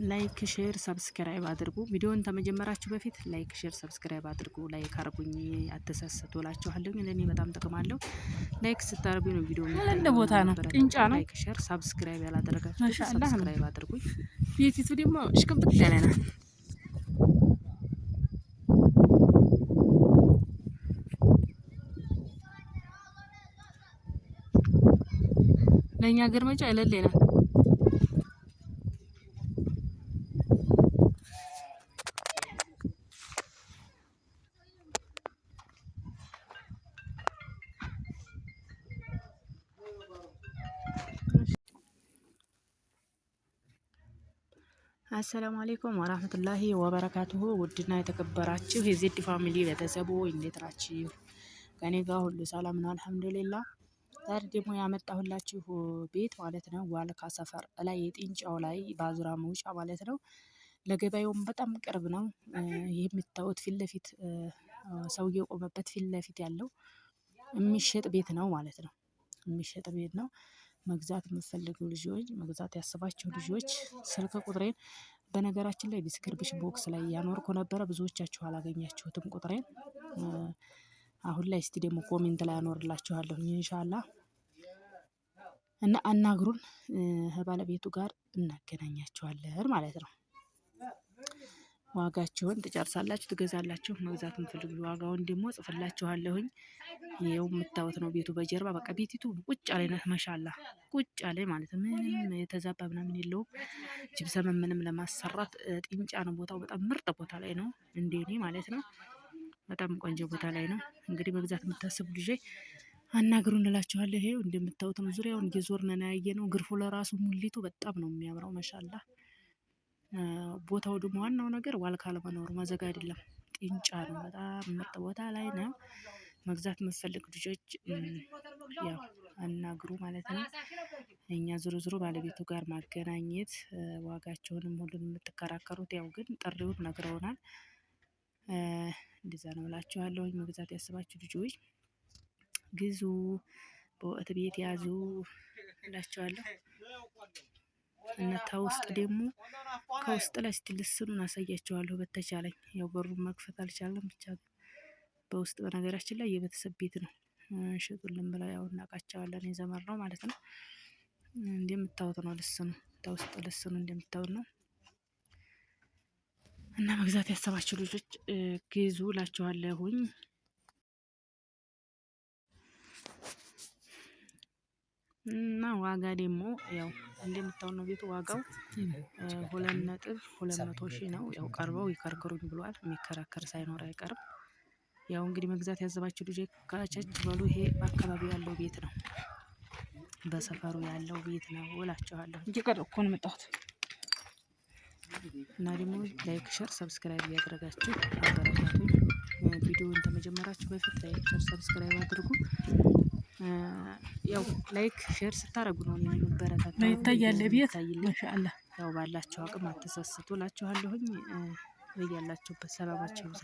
ላይክ ሼር ሰብስክራይብ አድርጉ። ቪዲዮን ተመጀመራችሁ በፊት ላይክ ሼር ሰብስክራይብ አድርጉ። ላይክ አርጉኝ አተሳሰቱ እላችኋለሁ። ለኔ በጣም ጥቅማለሁ። ላይክ ስታርጉ ነው ቪዲዮ እንደ ቦታ ነው ጥንጫ ነው። ላይክ ሼር ሰብስክራይብ ያላደረጋችሁ ሰብስክራይብ አድርጉኝ። ቤቲቱ ደግሞ እሽቅብጥ ያለ ነው። ለኛ ገርመጫ አይለሌ ነው። አሰላሙ አለይኩም ወራህመቱላሂ ወበረካቱሁ። ውድና የተከበራችሁ የዜድ ፋሚሊ ቤተሰቡ እንዴት ናችሁ? ከኔ ጋር ሁሉ ሰላም ነው አልሐምዱሊላህ። ዛሬ ደግሞ ያመጣሁላችሁ ቤት ማለት ነው ዋልካ ሰፈር ላይ የጥንጫው ላይ ባዙራ መውጫ ማለት ነው። ለገበያውም በጣም ቅርብ ነው። ይህ የምታዩት ፊት ለፊት ሰውዬው ቆመበት ፊት ለፊት ያለው የሚሸጥ ቤት ነው ማለት ነው። የሚሸጥ ቤት ነው። መግዛት የምትፈልጉ ልጆች መግዛት ያስባችሁ ልጆች ስልክ ቁጥሬን በነገራችን ላይ ዲስክሪፕሽን ቦክስ ላይ ያኖርኩ ነበረ። ብዙዎቻችሁ አላገኛችሁትም ቁጥሬን። አሁን ላይ እስቲ ደግሞ ኮሜንት ላይ አኖርላችኋለሁ ኢንሻአላህ። እና አናግሩን ከባለቤቱ ጋር እናገናኛችኋለን ማለት ነው። ዋጋቸውን ትጨርሳላችሁ ትገዛላችሁ። መግዛት የምትፈልጉ ዋጋውን ደግሞ ጽፍላችኋለሁኝ። ይሄው የምታዩት ነው ቤቱ በጀርባ በቃ ቤቲቱ ቁጭ ያለ ናት። ማሻአላ ቁጭ ያለ ማለት ምንም የተዛባ ምናምን የለውም። ጅብሰም ምንም ለማሰራት ጥንጫ ነው ቦታው። በጣም ምርጥ ቦታ ላይ ነው እንደኔ ማለት ነው። በጣም ቆንጆ ቦታ ላይ ነው። እንግዲህ መግዛት የምታስቡ ልጅ አናግሩን እላችኋለሁ። ይሄው እንደምታዩት ነው። ዙሪያውን እየዞርን ነው ያየነው። ግርፉ ለራሱ ሙሊቱ በጣም ነው የሚያምረው ማሻአላ። ቦታው ደግሞ ዋናው ነገር ዋልካ ለመኖሩ መዘጋ አይደለም። ጥንጫ ነው። በጣም ምርጥ ቦታ ላይ ነው። መግዛት የምትፈልጉ ልጆች ያው አናግሩ ማለት ነው። እኛ ዞሮ ባለቤቱ ጋር ማገናኘት ዋጋቸውንም ሁሉንም የምትከራከሩት ያው ግን ጥሪውን ነግረውናል። እንደዛ ነው እላችኋለሁ። መግዛት ያስባችሁ ልጆች ግዙ፣ በወቅት ቤት ያዙ እላችኋለሁ። እና ከውስጥ ደግሞ ከውስጥ ላይ እስቲ ልስኑን አሳያችኋለሁ በተቻለኝ። ያው በሩን መክፈት አልቻለም ብቻ በውስጥ በነገራችን ላይ የቤተሰብ ቤት ነው። ሽጡልን ብለው ያው እናውቃቸዋለን የዘመር ነው ማለት ነው። እንደምታዩት ነው ልስኑ ከውስጥ ልስኑ እንደምታዩት ነው። እና መግዛት ያሰባችሁ ልጆች ግዙ እላችኋለሁኝ። እና ዋጋ ደግሞ ያው እንደምታዩት ነው ቤቱ ዋጋው 2.200,000 ነው። ያው ቀርበው ይከርክሩኝ ብሏል። የሚከራከር ሳይኖር አይቀርም። ያው እንግዲህ መግዛት ያዘባችሁ ልጅ ካቸች በሉ። ይሄ በአካባቢው ያለው ቤት ነው። በሰፈሩ ያለው ቤት ነው እላችኋለሁ። እየቀረኩ ነው መጣሁት። እና ደግሞ ላይክ ሼር ሰብስክራይብ ያደረጋችሁ አበረታቱኝ። ቪዲዮውን ተመጀመራችሁ በፊት ላይክ ሼር ሰብስክራይብ አድርጉ። ያው ላይክ ሼር ስታረጉ ነው የሚበረታታው። ይታያል ቤት ማሻአላ። ያው ባላችሁ አቅም አትሰስቱ እላችኋለሁኝ። በያላችሁበት ሰላማችሁ ይብዛ።